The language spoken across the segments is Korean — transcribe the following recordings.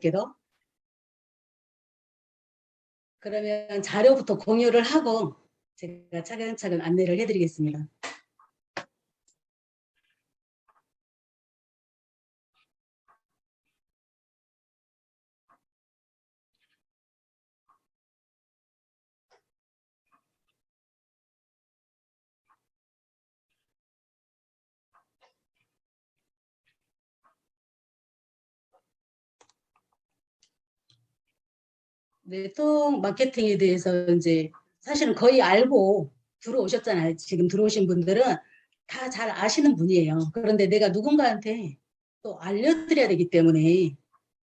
놀랍게도. 그러면 자료부터 공유를 하고 제가 차근차근 안내를 해드리겠습니다. 네트워크 마케팅에 대해서 이제 사실은 거의 알고 들어오셨잖아요. 지금 들어오신 분들은 다 잘 아시는 분이에요. 그런데 내가 누군가한테 또 알려드려야 되기 때문에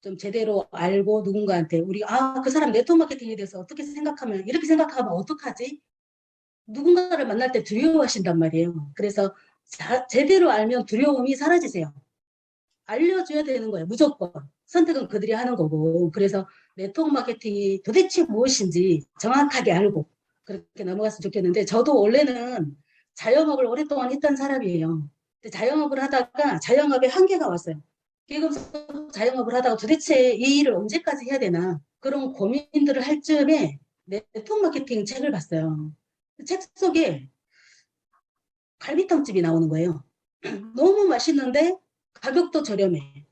좀 제대로 알고 누군가한테 우리 그 사람 네트워크 마케팅에 대해서 어떻게 생각하면 이렇게 생각하면 어떡하지? 누군가를 만날 때 두려워하신단 말이에요. 그래서 제대로 알면 두려움이 사라지세요. 알려줘야 되는 거예요. 무조건. 선택은 그들이 하는 거고. 그래서 네트워크 마케팅이 도대체 무엇인지 정확하게 알고 그렇게 넘어갔으면 좋겠는데 저도 원래는 자영업을 오랫동안 했던 사람이에요. 근데 자영업을 하다가 자영업에 한계가 왔어요. 그래서 자영업을 하다가 도대체 이 일을 언제까지 해야 되나 그런 고민들을 할 즈음에 네트워크 마케팅 책을 봤어요. 그 책 속에 갈비탕집이 나오는 거예요. 너무 맛있는데 가격도 저렴해.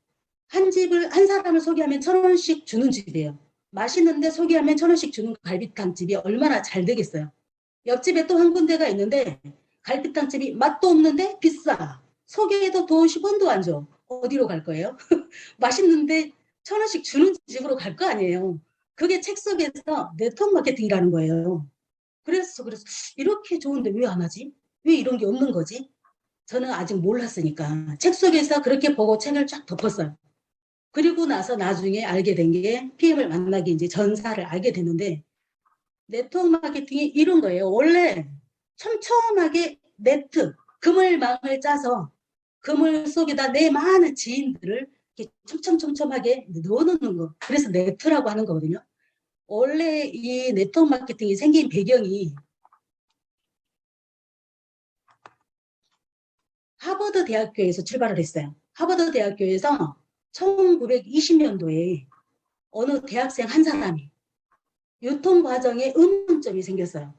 한 사람을 소개하면 1,000원씩 주는 집이에요. 맛있는데 소개하면 1,000원씩 주는 갈비탕집이 얼마나 잘 되겠어요. 옆집에 또 한 군데가 있는데 갈비탕집이 맛도 없는데 비싸. 소개해도 돈 10원도 안 줘. 어디로 갈 거예요? 맛있는데 1,000원씩 주는 집으로 갈 거 아니에요. 그게 책 속에서 네트워크 마케팅이라는 거예요. 그래서 이렇게 좋은데 왜 안 하지? 왜 이런 게 없는 거지? 저는 아직 몰랐으니까 책 속에서 그렇게 보고 책을 쫙 덮었어요. 그리고 나서 나중에 알게 된 게 PM을 만나기 이제 전사를 알게 됐는데 네트워크 마케팅이 이런 거예요. 원래 촘촘하게 네트, 그물망을 짜서 그물 속에다 내 많은 지인들을 이렇게 촘촘하게 넣어놓는 거. 그래서 네트라고 하는 거거든요. 원래 이 네트워크 마케팅이 생긴 배경이 하버드 대학교에서 출발을 했어요. 하버드 대학교에서 1920년도에 어느 대학생 한 사람이 유통과정에 의문점이 생겼어요.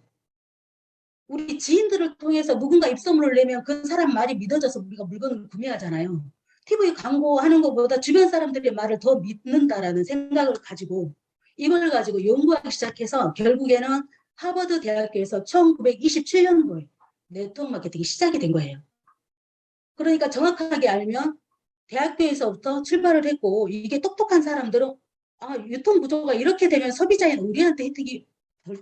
우리 지인들을 통해서 누군가 입소문을 내면 그 사람 말이 믿어져서 우리가 물건을 구매하잖아요. TV 광고하는 것보다 주변 사람들의 말을 더 믿는다라는 생각을 가지고 이걸 가지고 연구하기 시작해서 결국에는 하버드 대학교에서 1927년도에 네트워크 마케팅이 시작이 된 거예요. 그러니까 정확하게 알면 대학교에서부터 출발을 했고 이게 똑똑한 사람들은 유통 구조가 이렇게 되면 소비자인 우리한테 혜택이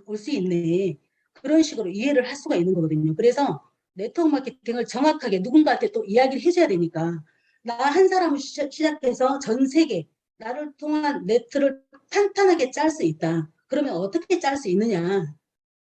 올 수 있네. 그런 식으로 이해를 할 수가 있는 거거든요. 그래서 네트워크 마케팅을 정확하게 누군가한테 또 이야기를 해줘야 되니까 나 한 사람을 시작해서 전 세계 나를 통한 네트를 탄탄하게 짤 수 있다. 그러면 어떻게 짤 수 있느냐.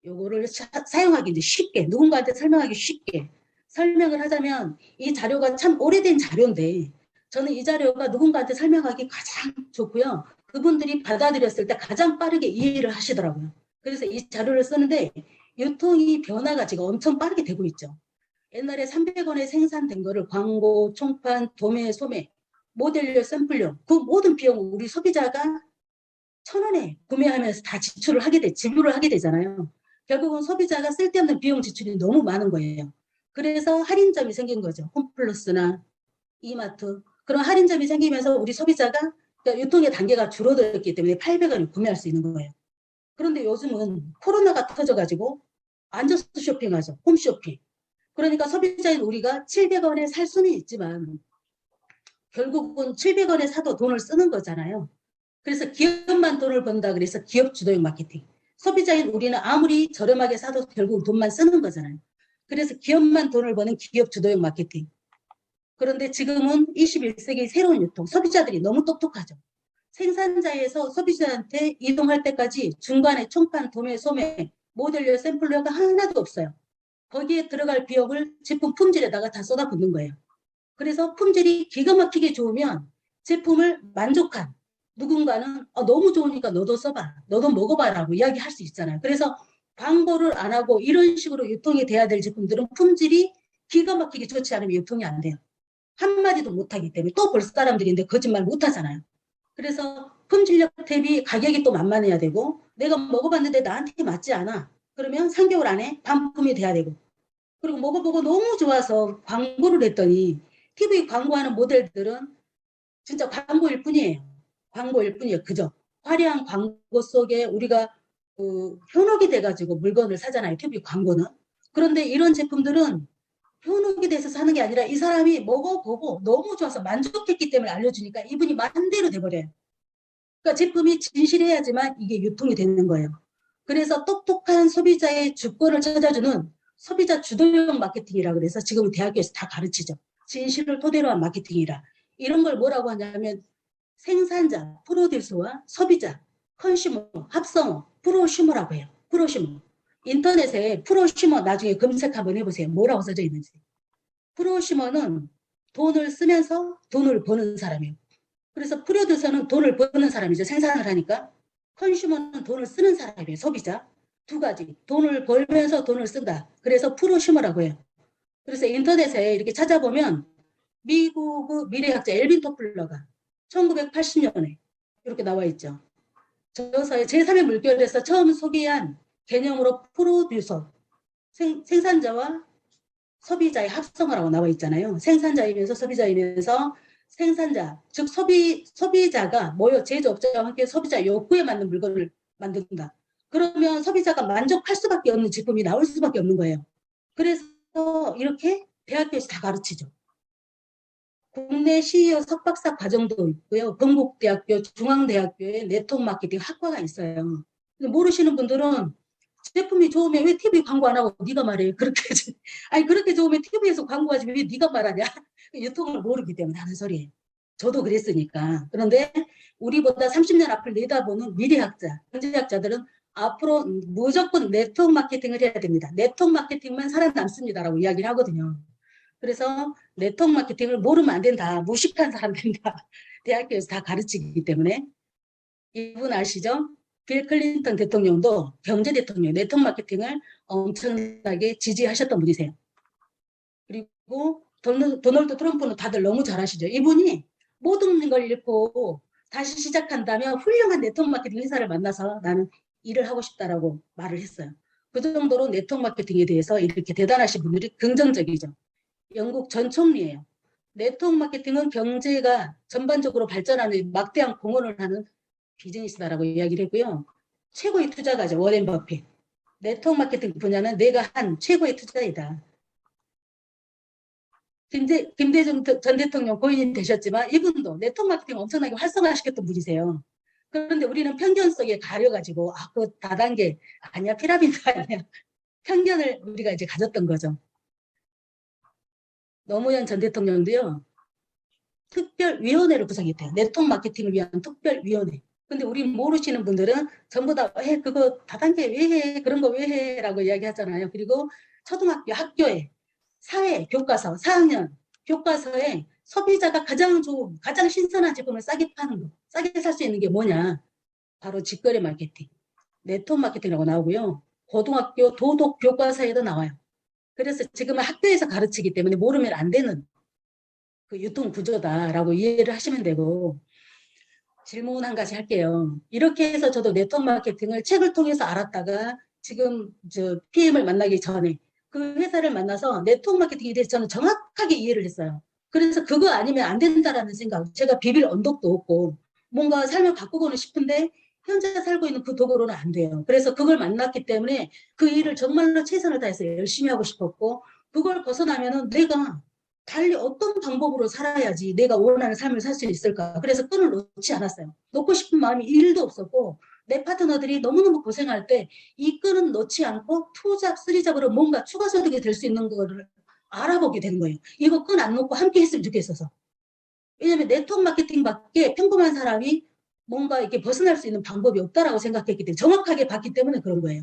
요거를 사용하기 이제 쉽게 누군가한테 설명하기 쉽게 설명을 하자면 이 자료가 참 오래된 자료인데 저는 이 자료가 누군가한테 설명하기 가장 좋고요. 그분들이 받아들였을 때 가장 빠르게 이해를 하시더라고요. 그래서 이 자료를 쓰는데 유통이 변화가 지금 엄청 빠르게 되고 있죠. 옛날에 300원에 생산된 거를 광고, 총판, 도매, 소매, 모델료, 샘플료 그 모든 비용을 우리 소비자가 1,000원에 구매하면서 다 지불을 하게 되잖아요. 결국은 소비자가 쓸데없는 비용 지출이 너무 많은 거예요. 그래서 할인점이 생긴 거죠. 홈플러스나 이마트. 그런 할인점이 생기면서 우리 소비자가 그러니까 유통의 단계가 줄어들었기 때문에 800원에 구매할 수 있는 거예요. 그런데 요즘은 코로나가 터져가지고 앉아서 쇼핑하죠. 홈쇼핑. 그러니까 소비자인 우리가 700원에 살 수는 있지만 결국은 700원에 사도 돈을 쓰는 거잖아요. 그래서 기업만 돈을 번다 그래서 기업 주도형 마케팅. 소비자인 우리는 아무리 저렴하게 사도 결국 돈만 쓰는 거잖아요. 그래서 기업만 돈을 버는 기업 주도형 마케팅. 그런데 지금은 21세기 새로운 유통. 소비자들이 너무 똑똑하죠. 생산자에서 소비자한테 이동할 때까지 중간에 총판, 도매, 소매, 모델료, 샘플료가 하나도 없어요. 거기에 들어갈 비용을 제품 품질에다가 다 쏟아붓는 거예요. 그래서 품질이 기가 막히게 좋으면 제품을 만족한 누군가는 너무 좋으니까 너도 써봐. 너도 먹어봐라고 이야기할 수 있잖아요. 그래서 광고를 안 하고 이런 식으로 유통이 돼야 될 제품들은 품질이 기가 막히게 좋지 않으면 유통이 안 돼요. 한마디도 못하기 때문에 또 볼 사람들인데 거짓말 못하잖아요. 그래서 품질력 대비 가격이 또 만만해야 되고 내가 먹어봤는데 나한테 맞지 않아. 그러면 3개월 안에 반품이 돼야 되고 그리고 먹어보고 너무 좋아서 광고를 했더니 TV 광고하는 모델들은 진짜 광고일 뿐이에요. 광고일 뿐이에요. 그죠? 화려한 광고 속에 우리가 현혹이 돼가지고 물건을 사잖아요. TV 광고는. 그런데 이런 제품들은 현혹이 돼서 사는 게 아니라 이 사람이 먹어보고 너무 좋아서 만족했기 때문에 알려주니까 이분이 마음대로 돼버려요. 그러니까 제품이 진실해야지만 이게 유통이 되는 거예요. 그래서 똑똑한 소비자의 주권을 찾아주는 소비자 주도형 마케팅이라 그래서 지금 대학교에서 다 가르치죠. 진실을 토대로 한 마케팅이라. 이런 걸 뭐라고 하냐면 생산자, 프로듀서와 소비자, 컨슈머, 합성어, 프로슈머라고 해요. 프로슈머. 인터넷에 프로슈머 나중에 검색 한번 해보세요. 뭐라고 써져 있는지. 프로슈머는 돈을 쓰면서 돈을 버는 사람이에요. 그래서 프로듀서는 돈을 버는 사람이죠. 생산을 하니까. 컨슈머는 돈을 쓰는 사람이에요. 소비자. 두 가지. 돈을 벌면서 돈을 쓴다. 그래서 프로슈머라고 해요. 그래서 인터넷에 이렇게 찾아보면 미국 미래학자 엘빈 토플러가 1980년에 이렇게 나와 있죠. 저서의 제3의 물결에서 처음 소개한 개념으로 프로듀서, 생산자와 소비자의 합성어라고 나와 있잖아요. 생산자이면서 소비자이면서 생산자, 즉 소비자가 모여 제조업자와 함께 소비자 욕구에 맞는 물건을 만든다. 그러면 소비자가 만족할 수밖에 없는 제품이 나올 수밖에 없는 거예요. 그래서 이렇게 대학교에서 다 가르치죠. 국내 CEO 석박사 과정도 있고요. 건국대학교, 중앙대학교에 네트워크 마케팅 학과가 있어요. 근데 모르시는 분들은 제품이 좋으면 왜 TV 광고 안 하고 네가 말해. 그렇게 아니 그렇게 좋으면 TV에서 광고하지 왜 네가 말하냐. 유통을 모르기 때문에 하는 소리예요. 저도 그랬으니까. 그런데 우리보다 30년 앞을 내다보는 미래학자, 경제학자들은 앞으로 무조건 네트워크 마케팅을 해야 됩니다. 네트워크 마케팅만 살아남습니다라고 이야기를 하거든요. 그래서 네트워크 마케팅을 모르면 안 된다. 무식한 사람들이다. 대학교에서 다 가르치기 때문에. 이분 아시죠? 빌 클린턴 대통령도 경제 대통령, 네트워크 마케팅을 엄청나게 지지하셨던 분이세요. 그리고 도널드 트럼프는 다들 너무 잘 아시죠? 이분이 모든 걸 잃고 다시 시작한다면 훌륭한 네트워크 마케팅 회사를 만나서 나는 일을 하고 싶다라고 말을 했어요. 그 정도로 네트워크 마케팅에 대해서 이렇게 대단하신 분들이 긍정적이죠. 영국 전 총리예요. 네트워크 마케팅은 경제가 전반적으로 발전하는 막대한 공헌을 하는 비즈니스다라고 이야기를 했고요. 최고의 투자가죠. 워렌 버핏. 네트워크 마케팅 분야는 내가 한 최고의 투자이다. 김대중 전 대통령 고인이 되셨지만 이분도 네트워크 마케팅 엄청나게 활성화시켰던 분이세요. 그런데 우리는 편견 속에 가려가지고 그 다단계 아니야 피라미드 아니야 편견을 우리가 이제 가졌던 거죠. 노무현 전 대통령도요. 특별위원회를 구성했대요. 네트워크 마케팅을 위한 특별위원회. 근데 우리 모르시는 분들은 전부 다 그거 다단계 왜 해? 그런 거 왜 해? 라고 이야기하잖아요. 그리고 초등학교 학교에 사회 교과서 4학년 교과서에 소비자가 가장 좋은 가장 신선한 제품을 싸게 파는 거 싸게 살 수 있는 게 뭐냐 바로 직거래 마케팅 네트워크 마케팅이라고 나오고요. 고등학교 도덕 교과서에도 나와요. 그래서 지금은 학교에서 가르치기 때문에 모르면 안 되는 그 유통 구조다라고 이해를 하시면 되고 질문 한 가지 할게요. 이렇게 해서 저도 네트워크 마케팅을 책을 통해서 알았다가 지금 저 PM을 만나기 전에 그 회사를 만나서 네트워크 마케팅에 대해서 저는 정확하게 이해를 했어요. 그래서 그거 아니면 안 된다라는 생각. 제가 비빌 언덕도 없고 뭔가 삶을 바꾸고는 싶은데 현재 살고 있는 그 도구로는 안 돼요. 그래서 그걸 만났기 때문에 그 일을 정말로 최선을 다해서 열심히 하고 싶었고 그걸 벗어나면은 내가 달리 어떤 방법으로 살아야지 내가 원하는 삶을 살 수 있을까. 그래서 끈을 놓지 않았어요. 놓고 싶은 마음이 1도 없었고 내 파트너들이 너무너무 고생할 때 이 끈은 놓지 않고 2잡, 3잡으로 뭔가 추가 소득이 될 수 있는 거를 알아보게 되는 거예요. 이거 끈 안 놓고 함께 했으면 좋겠어서. 왜냐하면 네트워크 마케팅밖에 평범한 사람이 뭔가 이렇게 벗어날 수 있는 방법이 없다라고 생각했기 때문에 정확하게 봤기 때문에 그런 거예요.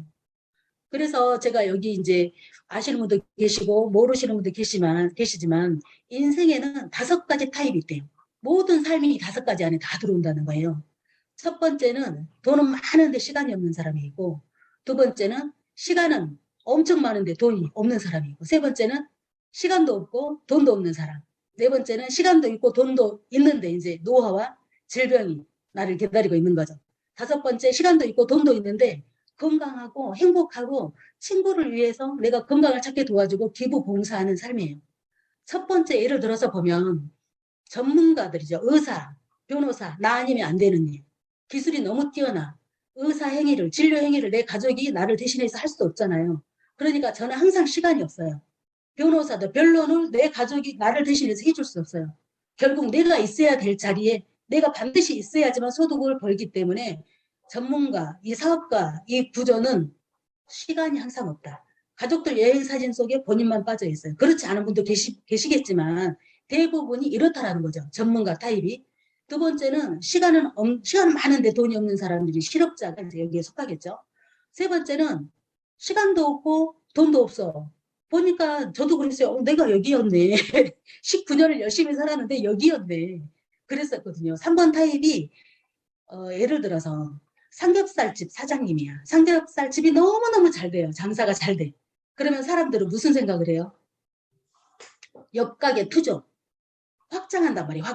그래서 제가 여기 이제 아시는 분도 계시고 모르시는 분도 계시지만 인생에는 5가지 타입이 있대요. 모든 삶이 5가지 안에 다 들어온다는 거예요. 첫 번째는 돈은 많은데 시간이 없는 사람이고 두 번째는 시간은 엄청 많은데 돈이 없는 사람이고 세 번째는 시간도 없고 돈도 없는 사람 네 번째는 시간도 있고 돈도 있는데 이제 노화와 질병이 나를 기다리고 있는 거죠. 다섯 번째, 시간도 있고 돈도 있는데 건강하고 행복하고 친구를 위해서 내가 건강을 찾게 도와주고 기부 봉사하는 삶이에요. 첫 번째 예를 들어서 보면 전문가들이죠. 의사, 변호사, 나 아니면 안 되는 일. 기술이 너무 뛰어나. 의사 행위를, 진료 행위를 내 가족이 나를 대신해서 할 수 없잖아요. 그러니까 저는 항상 시간이 없어요. 변호사도 변론을 내 가족이 나를 대신해서 해줄 수 없어요. 결국 내가 있어야 될 자리에 내가 반드시 있어야지만 소득을 벌기 때문에 전문가, 이 사업가, 이 구조는 시간이 항상 없다. 가족들 여행 사진 속에 본인만 빠져 있어요. 그렇지 않은 분도 계시겠지만 대부분이 이렇다라는 거죠. 전문가 타입이. 두 번째는 시간은 많은데 돈이 없는 사람들이 실업자가 이제 여기에 속하겠죠. 세 번째는 시간도 없고 돈도 없어. 보니까 저도 그랬어요. 내가 여기였네. 19년을 열심히 살았는데 여기였네. 그랬었거든요. 3번 타입이 예를 들어서 삼겹살집 사장님이야. 삼겹살집이 너무너무 잘 돼요. 장사가 잘 돼. 그러면 사람들은 무슨 생각을 해요? 옆가게 투죠. 확장한단 말이에요.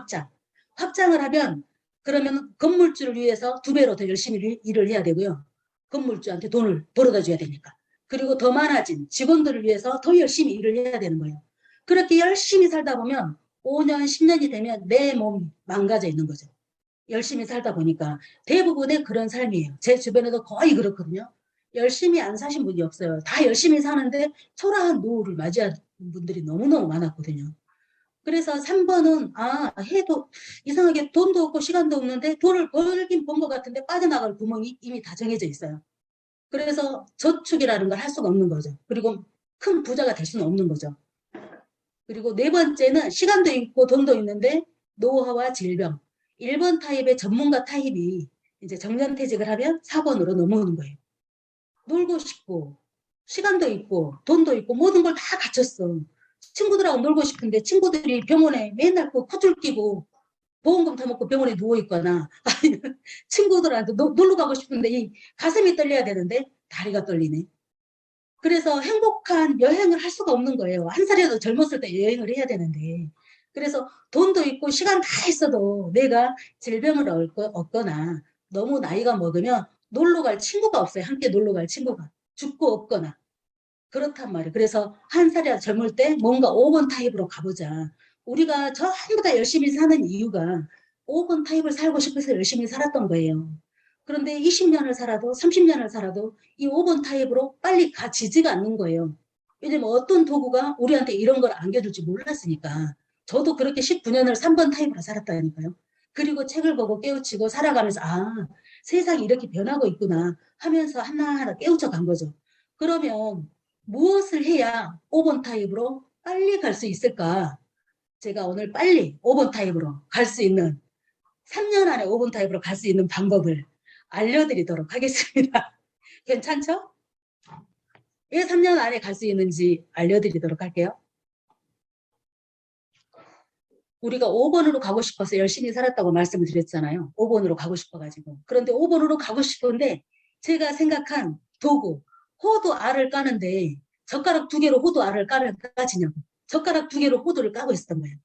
확장을 하면 그러면 건물주를 위해서 2배로 더 열심히 일을 해야 되고요. 건물주한테 돈을 벌어다 줘야 되니까. 그리고 더 많아진 직원들을 위해서 더 열심히 일을 해야 되는 거예요. 그렇게 열심히 살다 보면 5년, 10년이 되면 내 몸이 망가져 있는 거죠. 열심히 살다 보니까 대부분의 그런 삶이에요. 제 주변에도 거의 그렇거든요. 열심히 안 사신 분이 없어요. 다 열심히 사는데 초라한 노후를 맞이하는 분들이 너무너무 많았거든요. 그래서 3번은 해도 이상하게 돈도 없고 시간도 없는데 돈을 벌긴 번 것 같은데 빠져나갈 구멍이 이미 다 정해져 있어요. 그래서 저축이라는 걸 할 수가 없는 거죠. 그리고 큰 부자가 될 수는 없는 거죠. 그리고 네 번째는 시간도 있고 돈도 있는데 노화와 질병. 1번 타입의 전문가 타입이 이제 정년퇴직을 하면 4번으로 넘어오는 거예요. 놀고 싶고 시간도 있고 돈도 있고 모든 걸 다 갖췄어. 친구들하고 놀고 싶은데 친구들이 병원에 맨날 그 코줄 끼고 보험금 다 먹고 병원에 누워있거나 아니면 친구들한테 놀러 가고 싶은데 이 가슴이 떨려야 되는데 다리가 떨리네. 그래서 행복한 여행을 할 수가 없는 거예요. 한 살이라도 젊었을 때 여행을 해야 되는데. 그래서 돈도 있고 시간 다 있어도 내가 질병을 얻거나 너무 나이가 먹으면 놀러 갈 친구가 없어요. 함께 놀러 갈 친구가. 죽고 없거나. 그렇단 말이에요. 그래서 한 살이라도 젊을 때 뭔가 5번 타입으로 가보자. 우리가 전부 다 열심히 사는 이유가 5번 타입을 살고 싶어서 열심히 살았던 거예요. 그런데 20년을 살아도 30년을 살아도 이 5번 타입으로 빨리 가지지가 않는 거예요. 왜냐면 어떤 도구가 우리한테 이런 걸 안겨줄지 몰랐으니까. 저도 그렇게 19년을 3번 타입으로 살았다니까요. 그리고 책을 보고 깨우치고 살아가면서 세상이 이렇게 변하고 있구나 하면서 하나하나 깨우쳐 간 거죠. 그러면 무엇을 해야 5번 타입으로 빨리 갈 수 있을까? 제가 오늘 빨리 5번 타입으로 갈 수 있는 3년 안에 5번 타입으로 갈 수 있는 방법을 알려드리도록 하겠습니다. 괜찮죠? 왜 3년 안에 갈 수 있는지 알려드리도록 할게요. 우리가 5번으로 가고 싶어서 열심히 살았다고 말씀을 드렸잖아요. 5번으로 가고 싶어가지고. 그런데 5번으로 가고 싶은데 제가 생각한 도구, 호도 알을 까는데 젓가락 2개로 호도 알을 까지냐고. 젓가락 2개로 호도를 까고 있었던 거예요.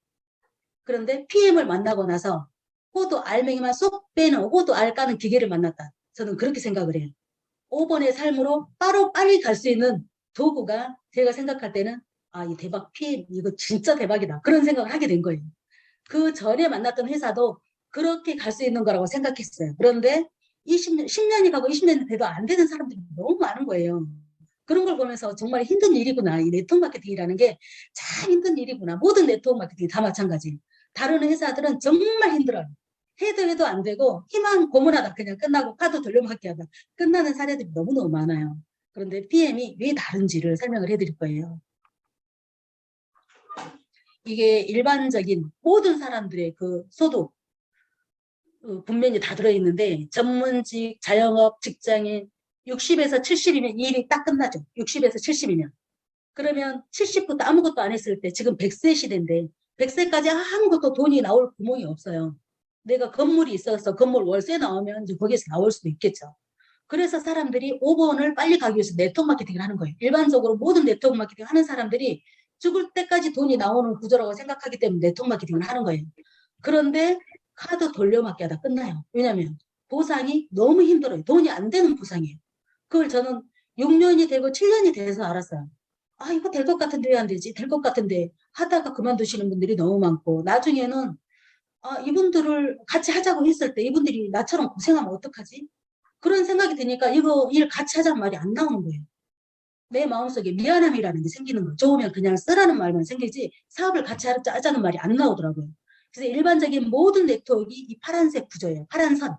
그런데 PM을 만나고 나서 호도 알맹이만 쏙 빼는 호도 알 까는 기계를 만났다. 저는 그렇게 생각을 해요. 5번의 삶으로 바로 빨리 갈 수 있는 도구가 제가 생각할 때는 이 대박 PM 이거 진짜 대박이다. 그런 생각을 하게 된 거예요. 그 전에 만났던 회사도 그렇게 갈 수 있는 거라고 생각했어요. 그런데 10년이 가고 20년이 돼도 안 되는 사람들이 너무 많은 거예요. 그런 걸 보면서 정말 힘든 일이구나. 이 네트워크 마케팅이라는 게 참 힘든 일이구나. 모든 네트워크 마케팅이 다 마찬가지. 다른 회사들은 정말 힘들어요. 해도 안 되고 희망 고문하다 그냥 끝나고 카드 돌려막기 하다 끝나는 사례들이 너무너무 많아요. 그런데 PM이 왜 다른지를 설명을 해드릴 거예요. 이게 일반적인 모든 사람들의 그 소득 분면이 다 들어있는데 전문직, 자영업, 직장인 60에서 70이면 이 일이 딱 끝나죠. 60에서 70이면. 그러면 70부터 아무것도 안 했을 때 지금 100세 시대인데 100세까지 아무것도 돈이 나올 구멍이 없어요. 내가 건물이 있어서 건물 월세 나오면 이제 거기에서 나올 수도 있겠죠. 그래서 사람들이 5번을 빨리 가기 위해서 네트워크 마케팅을 하는 거예요. 일반적으로 모든 네트워크 마케팅 하는 사람들이 죽을 때까지 돈이 나오는 구조라고 생각하기 때문에 네트워크 마케팅을 하는 거예요. 그런데 카드 돌려막기 하다 끝나요. 왜냐면 보상이 너무 힘들어요. 돈이 안 되는 보상이에요. 그걸 저는 6년이 되고 7년이 돼서 알았어요. 아, 이거 될 것 같은데 왜 안 되지? 될 것 같은데 하다가 그만두시는 분들이 너무 많고, 나중에는 아, 이분들을 같이 하자고 했을 때 이분들이 나처럼 고생하면 어떡하지? 그런 생각이 드니까 이거 일 같이 하자는 말이 안 나오는 거예요. 내 마음속에 미안함이라는 게 생기는 거예요. 좋으면 그냥 쓰라는 말만 생기지 사업을 같이 하자는 말이 안 나오더라고요. 그래서 일반적인 모든 네트워크가 이 파란색 구조예요. 파란 선.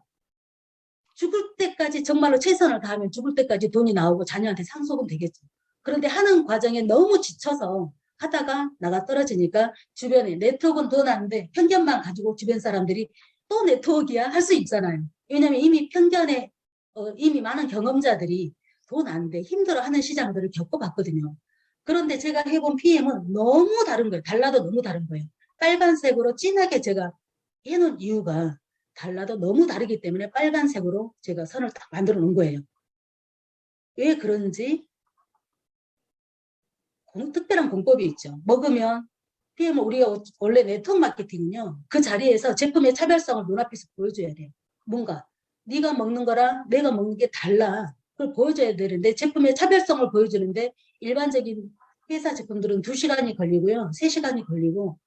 죽을 때까지 정말로 최선을 다하면 죽을 때까지 돈이 나오고 자녀한테 상속은 되겠죠. 그런데 하는 과정에 너무 지쳐서 하다가 나가 떨어지니까 주변에 네트워크는 더 나는데 편견만 가지고 주변 사람들이 또 네트워크야 할 수 있잖아요. 왜냐하면 이미 편견에 이미 많은 경험자들이 돈 안 돼 힘들어하는 시장들을 겪어봤거든요. 그런데 제가 해본 PM은 너무 다른 거예요. 달라도 너무 다른 거예요. 빨간색으로 진하게 제가 해놓은 이유가 달라도 너무 다르기 때문에 빨간색으로 제가 선을 딱 만들어 놓은 거예요. 왜 그런지 특별한 공법이 있죠. 먹으면 PM 우리가 원래 네트워크 마케팅은요. 그 자리에서 제품의 차별성을 눈앞에서 보여줘야 돼요. 뭔가 네가 먹는 거랑 내가 먹는 게 달라. 그걸 보여줘야 되는데 제품의 차별성을 보여주는데 일반적인 회사 제품들은 2시간이 걸리고요. 3시간이 걸리고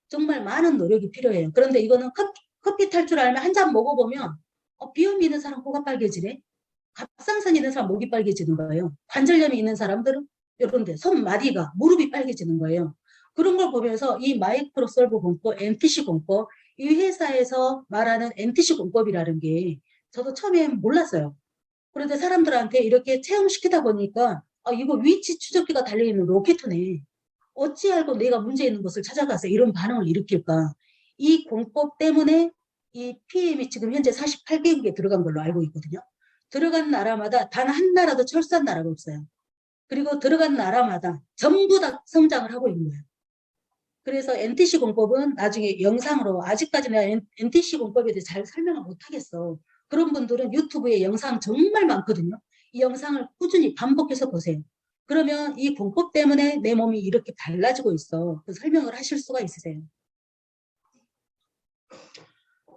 정말 많은 노력이 필요해요. 그런데 이거는 커피 탈 줄 알면 한 잔 먹어보면 비염이 있는 사람 코가 빨개지네. 갑상선 있는 사람 목이 빨개지는 거예요. 관절염이 있는 사람들은 이런데 손마디가 무릎이 빨개지는 거예요. 그런 걸 보면서 이 마이크로 솔브 공법, MTC 공법, 이 회사에서 말하는 MTC 공법이라는 게 저도 처음엔 몰랐어요. 그런데 사람들한테 이렇게 체험시키다 보니까 이거 위치 추적기가 달려있는 로켓이네. 어찌 알고 내가 문제 있는 것을 찾아가서 이런 반응을 일으킬까. 이 공법 때문에 이 PM이 지금 현재 48개국에 들어간 걸로 알고 있거든요. 들어간 나라마다 단 한 나라도 철수한 나라가 없어요. 그리고 들어간 나라마다 전부 다 성장을 하고 있는 거예요. 그래서 NTC 공법은 나중에 영상으로 아직까지는 NTC 공법에 대해 잘 설명을 못하겠어. 그런 분들은 유튜브에 영상 정말 많거든요. 이 영상을 꾸준히 반복해서 보세요. 그러면 이 공법 때문에 내 몸이 이렇게 달라지고 있어. 그 설명을 하실 수가 있으세요.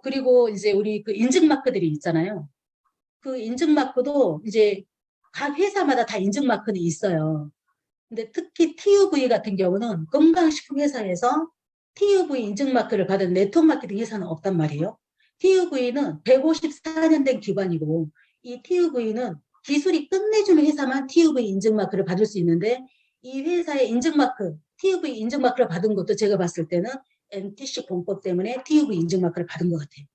그리고 이제 우리 그 인증마크들이 있잖아요. 그 인증마크도 이제 각 회사마다 다 인증마크는 있어요. 근데 특히 TUV 같은 경우는 건강식품 회사에서 TUV 인증마크를 받은 네트워크 마케팅 회사는 없단 말이에요. TUV는 154년 된 기관이고 이 TUV는 기술이 끝내주는 회사만 TUV 인증마크를 받을 수 있는데 이 회사의 인증마크, TUV 인증마크를 받은 것도 제가 봤을 때는 MTC 공법 때문에 TUV 인증마크를 받은 것 같아요.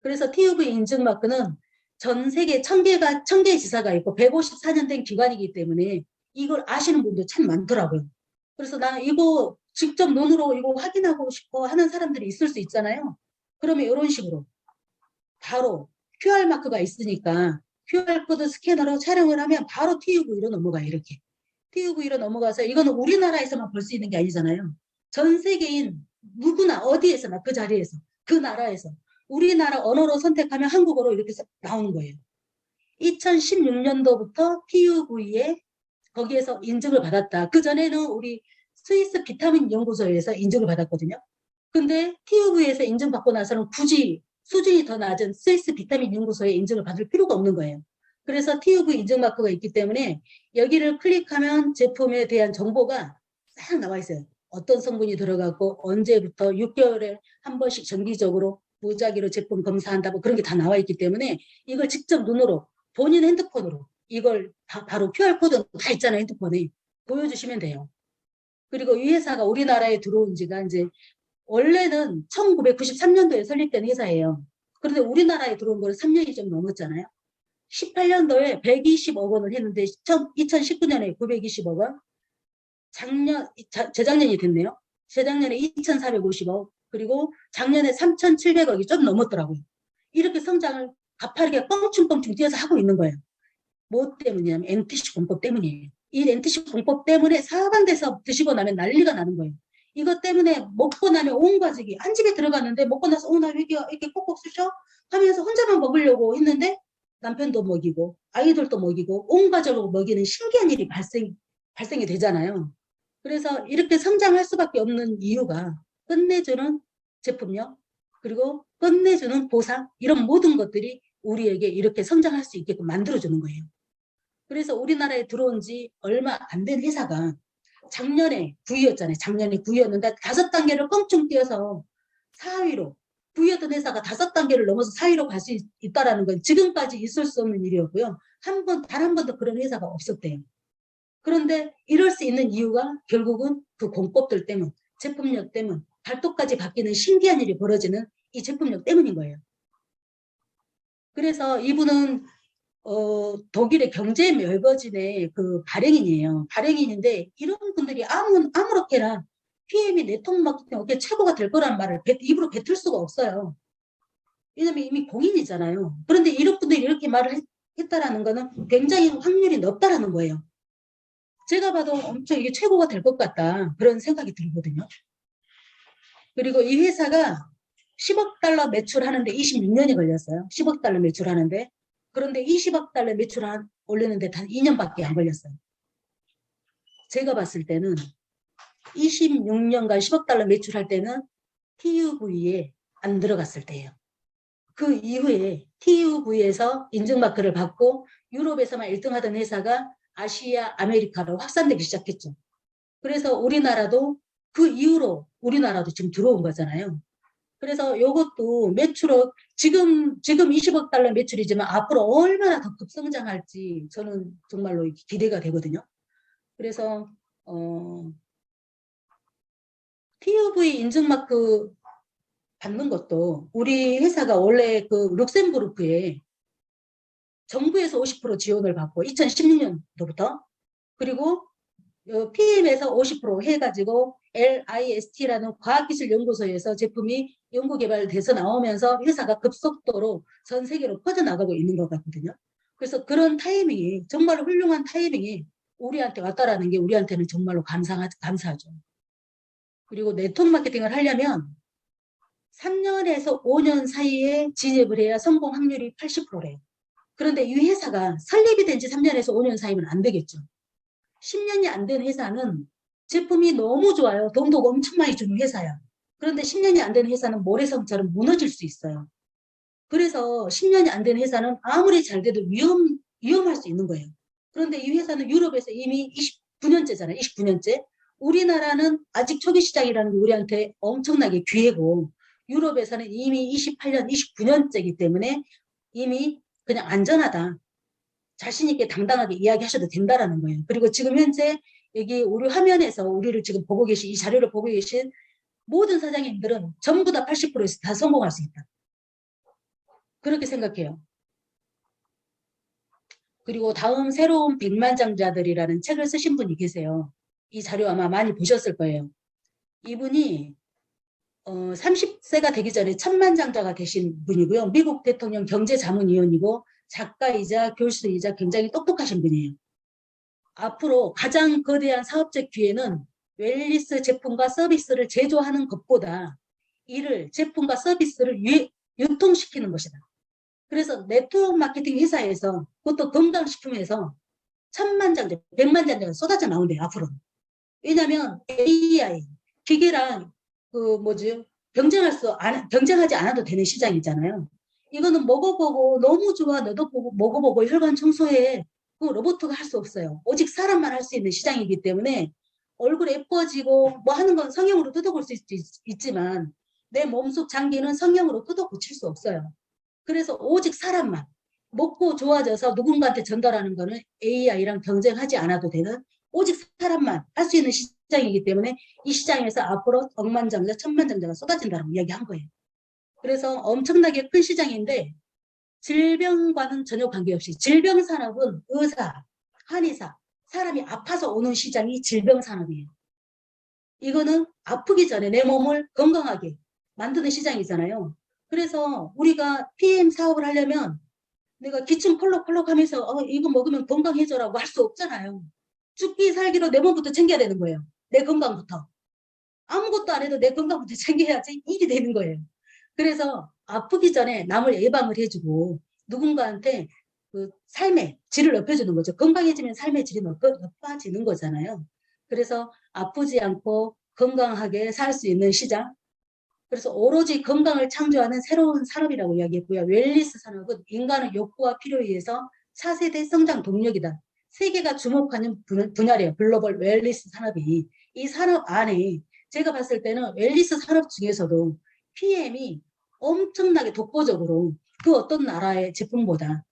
그래서 TUV 인증마크는 전 세계 1000개의 지사가 있고 154년 된 기관이기 때문에 이걸 아시는 분들 참 많더라고요. 그래서 나는 이거 직접 눈으로 이거 확인하고 싶어 하는 사람들이 있을 수 있잖아요. 그러면 이런 식으로 바로 QR마크가 있으니까 QR코드 스캐너로 촬영을 하면 바로 TUV로 넘어가요. 이렇게. TUV로 넘어가서 이거는 우리나라에서만 볼 수 있는 게 아니잖아요. 전 세계인 누구나 어디에서나 그 자리에서 그 나라에서 우리나라 언어로 선택하면 한국어로 이렇게 나오는 거예요. 2016년도부터 TUV에 거기에서 인증을 받았다. 그전에는 우리 스위스 비타민 연구소에서 인증을 받았거든요. 근데 TUV에서 인증받고 나서는 굳이 수준이 더 낮은 스위스 비타민 연구소에 인증을 받을 필요가 없는 거예요. 그래서 TUV 인증 마크가 있기 때문에 여기를 클릭하면 제품에 대한 정보가 싹 나와 있어요. 어떤 성분이 들어갔고 언제부터 6개월에 한 번씩 정기적으로 무작위로 제품 검사한다고 그런 게 다 나와 있기 때문에 이걸 직접 눈으로 본인 핸드폰으로 이걸 바로 QR코드 다 있잖아요. 핸드폰에 보여주시면 돼요. 그리고 이 회사가 우리나라에 들어온 지가 이제 원래는 1993년도에 설립된 회사예요. 그런데 우리나라에 들어온 거는 3년이 좀 넘었잖아요. 18년도에 120억 원을 했는데 2019년에 920억 원, 재작년이 됐네요. 재작년에 2,450억, 그리고 작년에 3,700억이 좀 넘었더라고요. 이렇게 성장을 가파르게 뻥충뻥충 뛰어서 하고 있는 거예요. 뭐 때문이냐면 MTC 공법 때문이에요. 이 MTC 공법 때문에 사방돼서 드시고 나면 난리가 나는 거예요. 이것 때문에 먹고 나면 온 가족이 한 집에 들어갔는데 먹고 나서 나 이렇게 꼭꼭 쑤셔 하면서 혼자만 먹으려고 했는데 남편도 먹이고 아이들도 먹이고 온 가족을 먹이는 신기한 일이 발생이 되잖아요. 그래서 이렇게 성장할 수밖에 없는 이유가 끝내주는 제품력, 그리고 끝내주는 보상 이런 모든 것들이 우리에게 이렇게 성장할 수 있게끔 만들어주는 거예요. 그래서 우리나라에 들어온 지 얼마 안 된 회사가 작년에 9위였잖아요. 작년에 9위였는데 5단계를 껑충 뛰어서 4위로 9위였던 회사가 5단계를 넘어서 4위로 갈 수 있다는 건 지금까지 있을 수 없는 일이었고요. 단 한 번도 그런 회사가 없었대요. 그런데 이럴 수 있는 이유가 결국은 그 공법들 때문, 제품력 때문, 발톱까지 바뀌는 신기한 일이 벌어지는 이 제품력 때문인 거예요. 그래서 이분은 독일의 경제 멸거진의 그 발행인이에요. 발행인인데 이런 분들이 아무렇게나 PM이 네트워크 마케팅 업계 최고가 될 거란 말을 입으로 뱉을 수가 없어요. 왜냐면 이미 공인이잖아요. 그런데 이런 분들이 이렇게 말을 했다라는 거는 굉장히 확률이 높다라는 거예요. 제가 봐도 엄청 이게 최고가 될 것 같다. 그런 생각이 들거든요. 그리고 이 회사가 10억 달러 매출하는데 26년이 걸렸어요. 10억 달러 매출하는데. 그런데 20억 달러 올리는데 단 2년밖에 안 걸렸어요. 제가 봤을 때는 26년간 10억 달러 매출할 때는 TUV에 안 들어갔을 때예요. 그 이후에 TUV에서 인증마크를 받고 유럽에서만 1등 하던 회사가 아시아, 아메리카로 확산되기 시작했죠. 그래서 우리나라도 그 이후로 우리나라도 지금 들어온 거잖아요. 그래서 이것도 매출은 지금 20억 달러 매출이지만 앞으로 얼마나 더 급성장할지 저는 정말로 기대가 되거든요. 그래서 TUV 인증마크 받는 것도 우리 회사가 원래 그 룩셈부르크에 정부에서 50% 지원을 받고 2016년도부터 그리고 PM에서 50% 해가지고 LIST라는 과학기술연구소에서 제품이 연구개발돼서 나오면서 회사가 급속도로 전 세계로 퍼져나가고 있는 것 같거든요. 그래서 그런 타이밍이 정말 훌륭한 타이밍이 우리한테 왔다라는 게 우리한테는 정말로 감사하죠. 그리고 네트워크 마케팅을 하려면 3년에서 5년 사이에 진입을 해야 성공 확률이 80%래요. 그런데 이 회사가 설립이 된 지 3년에서 5년 사이면 안 되겠죠. 10년이 안 된 회사는 제품이 너무 좋아요. 돈도 엄청 많이 주는 회사야. 그런데 10년이 안 된 회사는 모래성처럼 무너질 수 있어요. 그래서 10년이 안 된 회사는 아무리 잘 돼도 위험할 수 있는 거예요. 그런데 이 회사는 유럽에서 이미 29년째잖아요. 29년째. 우리나라는 아직 초기 시장이라는 게 우리한테 엄청나게 기회고 유럽에서는 이미 28년, 29년째이기 때문에 이미 그냥 안전하다. 자신 있게 당당하게 이야기하셔도 된다라는 거예요. 그리고 지금 현재 여기 우리 화면에서 우리를 지금 보고 계신 이 자료를 보고 계신 모든 사장님들은 전부 다 80%에서 다 성공할 수 있다. 그렇게 생각해요. 그리고 다음 새로운 백만장자들이라는 책을 쓰신 분이 계세요. 이 자료 아마 많이 보셨을 거예요. 이분이 30세가 되기 전에 천만장자가 되신 분이고요. 미국 대통령 경제자문위원이고 작가이자 교수이자 굉장히 똑똑하신 분이에요. 앞으로 가장 거대한 사업적 기회는 웰리스 제품과 서비스를 제조하는 것보다 이를 제품과 서비스를 유통시키는 것이다. 그래서 네트워크 마케팅 회사에서 그것도 건강식품에서 천만장자, 백만장자가 쏟아져 나온대요. 앞으로. 왜냐하면 AI, 기계랑 경쟁하지 않아도 되는 시장이잖아요. 이거는 먹어보고 너무 좋아 너도 먹어보고 혈관 청소해 그 로봇가 할 수 없어요. 오직 사람만 할 수 있는 시장이기 때문에 얼굴 예뻐지고 뭐 하는 건 성형으로 뜯어볼 수 있지만 내 몸속 장기는 성형으로 뜯어 고칠 수 없어요. 그래서 오직 사람만 먹고 좋아져서 누군가한테 전달하는 거는 AI랑 경쟁하지 않아도 되는 오직 사람만 할 수 있는 시장이기 때문에 이 시장에서 앞으로 억만장자, 천만장자가 쏟아진다고 이야기한 거예요. 그래서 엄청나게 큰 시장인데 질병과는 전혀 관계없이 질병산업은 의사, 한의사, 사람이 아파서 오는 시장이 질병산업이에요. 이거는 아프기 전에 내 몸을 건강하게 만드는 시장이잖아요. 그래서 우리가 PM 사업을 하려면 내가 기침 펄럭펄럭 하면서 이거 먹으면 건강해져라고 할 수 없잖아요. 죽기 살기로 내 몸부터 챙겨야 되는 거예요. 내 건강부터. 아무것도 안 해도 내 건강부터 챙겨야지 일이 되는 거예요. 그래서 아프기 전에 남을 예방을 해주고 누군가한테 그 삶의 질을 높여주는 거죠. 건강해지면 삶의 질이 높아지는 거잖아요. 그래서 아프지 않고 건강하게 살 수 있는 시장, 그래서 오로지 건강을 창조하는 새로운 산업이라고 이야기했고요. 웰니스 산업은 인간의 욕구와 필요에 의해서 차세대 성장 동력이다. 세계가 주목하는 분야래요. 글로벌 웰니스 산업이. 이 산업 안에 제가 봤을 때는 웰니스 산업 중에서도 PM이 엄청나게 독보적으로 그 어떤 나라의 제품보다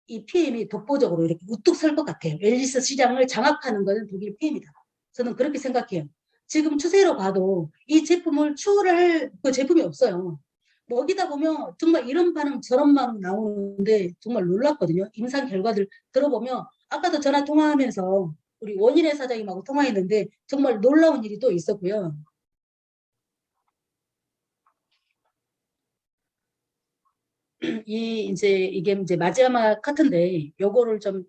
이 PM이 독보적으로 이렇게 우뚝 설 것 같아요. 웰니스 시장을 장악하는 것은 독일 PM이다. 저는 그렇게 생각해요. 지금 추세로 봐도 이 제품을 추월할 그 제품이 없어요. 먹이다 보면 정말 이런 반응 저런 반응 나오는데 정말 놀랐거든요. 임상 결과들 들어보면 아까도 전화 통화하면서 우리 원일의 사장님하고 통화했는데 정말 놀라운 일이 또 있었고요. 이게 이제 마지막 같은데 요거를 좀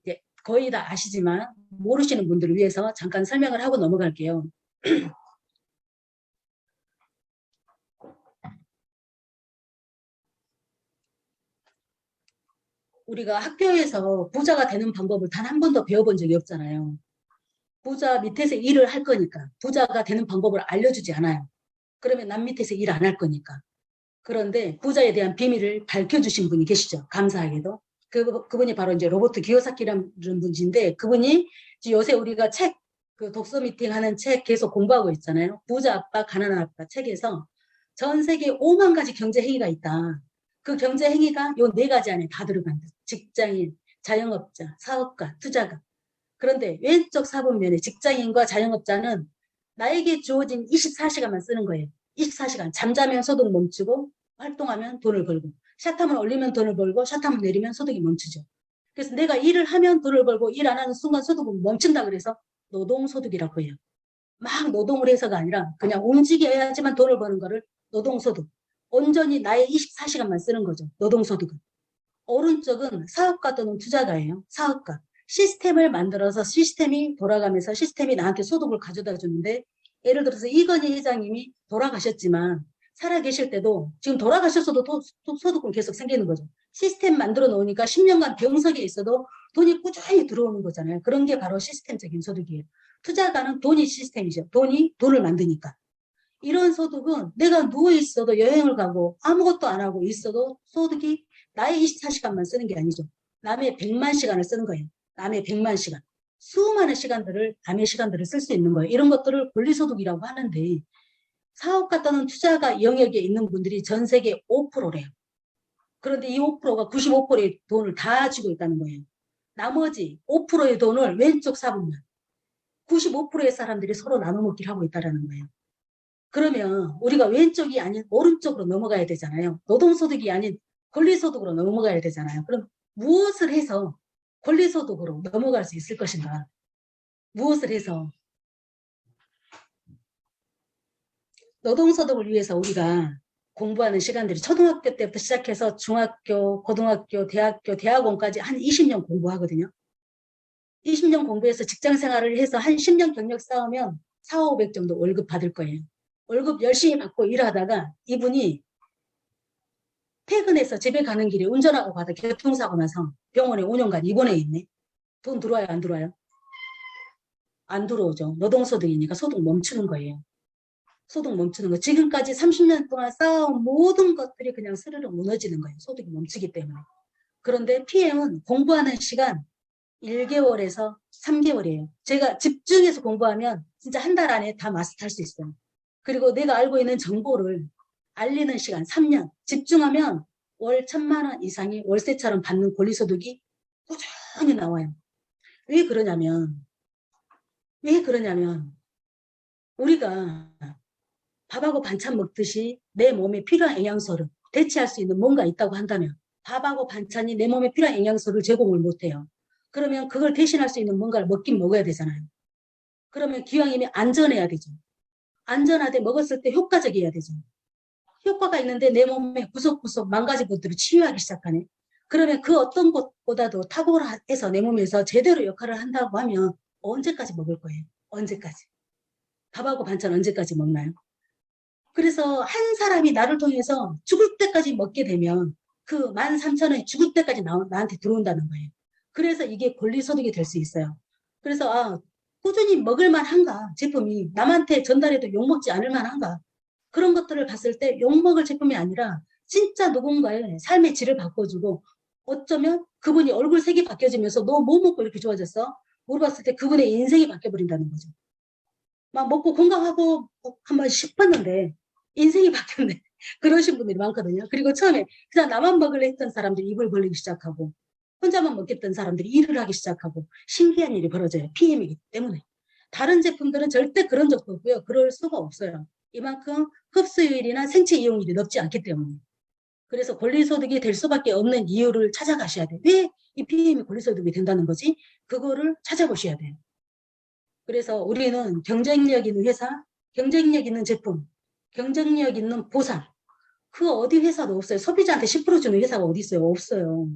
거의 다 아시지만 모르시는 분들을 위해서 잠깐 설명을 하고 넘어갈게요. 우리가 학교에서 부자가 되는 방법을 단 한 번도 배워본 적이 없잖아요. 부자 밑에서 일을 할 거니까 부자가 되는 방법을 알려주지 않아요. 그러면 남 밑에서 일 안 할 거니까. 그런데 부자에 대한 비밀을 밝혀주신 분이 계시죠. 감사하게도. 그분이 바로 이제 로버트 기요사키라는 분인데 그분이 요새 우리가 책, 그 독서 미팅 하는 책 계속 공부하고 있잖아요. 부자 아빠, 가난한 아빠 책에서 전 세계 5만 가지 경제 행위가 있다. 그 경제 행위가 요 네 가지 안에 다 들어간다. 직장인, 자영업자, 사업가, 투자가. 그런데 왼쪽 4번면에 직장인과 자영업자는 나에게 주어진 24시간만 쓰는 거예요. 24시간. 잠자면 소득 멈추고 활동하면 돈을 벌고 샷함을 올리면 돈을 벌고 샷함을 내리면 소득이 멈추죠. 그래서 내가 일을 하면 돈을 벌고 일 안 하는 순간 소득은 멈춘다 그래서 노동소득이라고 해요. 막 노동을 해서가 아니라 그냥 움직여야지만 돈을 버는 거를 노동소득. 온전히 나의 24시간만 쓰는 거죠. 노동소득은. 오른쪽은 사업가 또는 투자가예요. 사업가. 시스템을 만들어서 시스템이 돌아가면서 시스템이 나한테 소득을 가져다 주는데 예를 들어서 이건희 회장님이 돌아가셨지만 살아계실 때도 지금 돌아가셨어도 소득은 계속 생기는 거죠. 시스템 만들어 놓으니까 10년간 병석에 있어도 돈이 꾸준히 들어오는 거잖아요. 그런 게 바로 시스템적인 소득이에요. 투자가는 돈이 시스템이죠. 돈이 돈을 만드니까. 이런 소득은 내가 누워있어도 여행을 가고 아무것도 안 하고 있어도 소득이 나의 24시간만 쓰는 게 아니죠. 남의 100만 시간을 쓰는 거예요. 남의 100만 시간. 수많은 시간들을, 남의 시간들을 쓸 수 있는 거예요. 이런 것들을 권리소득이라고 하는데 사업가 또는 투자가 영역에 있는 분들이 전 세계 5%래요. 그런데 이 5%가 95%의 돈을 다 쥐고 있다는 거예요. 나머지 5%의 돈을 왼쪽 4분만 95%의 사람들이 서로 나눠먹기를 하고 있다는 거예요. 그러면 우리가 왼쪽이 아닌 오른쪽으로 넘어가야 되잖아요. 노동소득이 아닌 권리소득으로 넘어가야 되잖아요. 그럼 무엇을 해서 권리소득으로 넘어갈 수 있을 것인가? 무엇을 해서 노동소득을 위해서 우리가 공부하는 시간들이 초등학교 때부터 시작해서 중학교, 고등학교, 대학교, 대학원까지 한 20년 공부하거든요. 20년 공부해서 직장생활을 해서 한 10년 경력 쌓으면 4, 500 정도 월급 받을 거예요. 월급 열심히 받고 일하다가 이분이 퇴근해서 집에 가는 길에 운전하고 가다 교통사고 나서 병원에 5년간 입원해 있네. 돈 들어와요, 안 들어와요? 안 들어오죠. 노동소득이니까 소득 멈추는 거예요. 소득 멈추는 거. 지금까지 30년 동안 쌓아온 모든 것들이 그냥 스르르 무너지는 거예요. 소득이 멈추기 때문에. 그런데 PM은 공부하는 시간 1개월에서 3개월이에요. 제가 집중해서 공부하면 진짜 한 달 안에 다 마스터할 수 있어요. 그리고 내가 알고 있는 정보를 알리는 시간 3년. 집중하면 월 1,000만 원 이상의 월세처럼 받는 권리소득이 꾸준히 나와요. 왜 그러냐면 우리가 밥하고 반찬 먹듯이 내 몸에 필요한 영양소를 대체할 수 있는 뭔가 있다고 한다면 밥하고 반찬이 내 몸에 필요한 영양소를 제공을 못해요. 그러면 그걸 대신할 수 있는 뭔가를 먹긴 먹어야 되잖아요. 그러면 기왕이면 안전해야 되죠. 안전하되 먹었을 때 효과적이어야 되죠. 효과가 있는데 내 몸에 구석구석 망가진 것들을 치유하기 시작하네. 그러면 그 어떤 것보다도 탁월해서 내 몸에서 제대로 역할을 한다고 하면 언제까지 먹을 거예요? 언제까지? 밥하고 반찬 언제까지 먹나요? 그래서 한 사람이 나를 통해서 죽을 때까지 먹게 되면 그 13,000원이 죽을 때까지 나한테 들어온다는 거예요. 그래서 이게 권리소득이 될 수 있어요. 그래서 꾸준히 먹을 만한가 제품이 남한테 전달해도 욕먹지 않을 만한가 그런 것들을 봤을 때 욕먹을 제품이 아니라 진짜 누군가의 삶의 질을 바꿔주고 어쩌면 그분이 얼굴 색이 바뀌어지면서 너 뭐 먹고 이렇게 좋아졌어? 물어봤을 때 그분의 인생이 바뀌어버린다는 거죠. 막 먹고 건강하고 한번 싶었는데 인생이 바뀌었네. 그러신 분들이 많거든요. 그리고 처음에 그냥 나만 먹으려 했던 사람들이 입을 벌리기 시작하고 혼자만 먹겠던 사람들이 일을 하기 시작하고 신기한 일이 벌어져요. PM이기 때문에. 다른 제품들은 절대 그런 적도 없고요. 그럴 수가 없어요. 이만큼 흡수율이나 생체 이용률이 높지 않기 때문에. 그래서 권리소득이 될 수밖에 없는 이유를 찾아가셔야 돼요. 왜 이 PM이 권리소득이 된다는 거지? 그거를 찾아보셔야 돼요. 그래서 우리는 경쟁력 있는 회사, 경쟁력 있는 제품, 경쟁력 있는 보상. 그 어디 회사도 없어요. 소비자한테 10% 주는 회사가 어디 있어요? 없어요.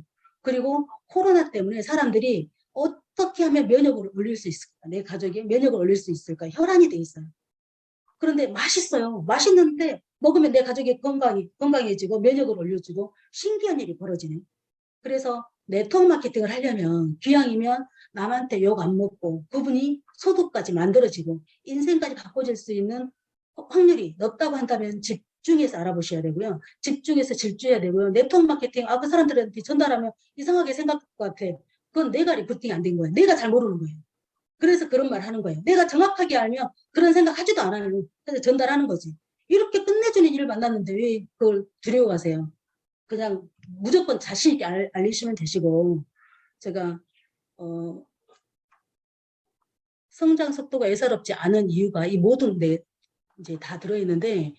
그리고 코로나 때문에 사람들이 어떻게 하면 면역을 올릴 수 있을까? 내 가족이 면역을 올릴 수 있을까? 혈안이 돼 있어요. 그런데 맛있어요. 맛있는데 먹으면 내 가족이 건강해지고 면역을 올려주고 신기한 일이 벌어지네. 그래서 네트워크 마케팅을 하려면 기왕이면 남한테 욕 안 먹고 그분이 소득까지 만들어지고 인생까지 바꿔질 수 있는 확률이 높다고 한다면 집중해서 알아보셔야 되고요. 집중해서 질주해야 되고요. 네트워크 마케팅, 그 사람들한테 전달하면 이상하게 생각할 것 같아. 그건 내가 리프팅이 안 된 거예요. 내가 잘 모르는 거예요. 그래서 그런 말 하는 거예요. 내가 정확하게 알면 그런 생각 하지도 않아요. 그래서 전달하는 거지. 이렇게 끝내주는 일을 만났는데 왜 그걸 두려워하세요? 그냥 무조건 자신 있게 알리시면 되시고 제가 성장 속도가 예사롭지 않은 이유가 이 모든 데 이제 다 들어있는데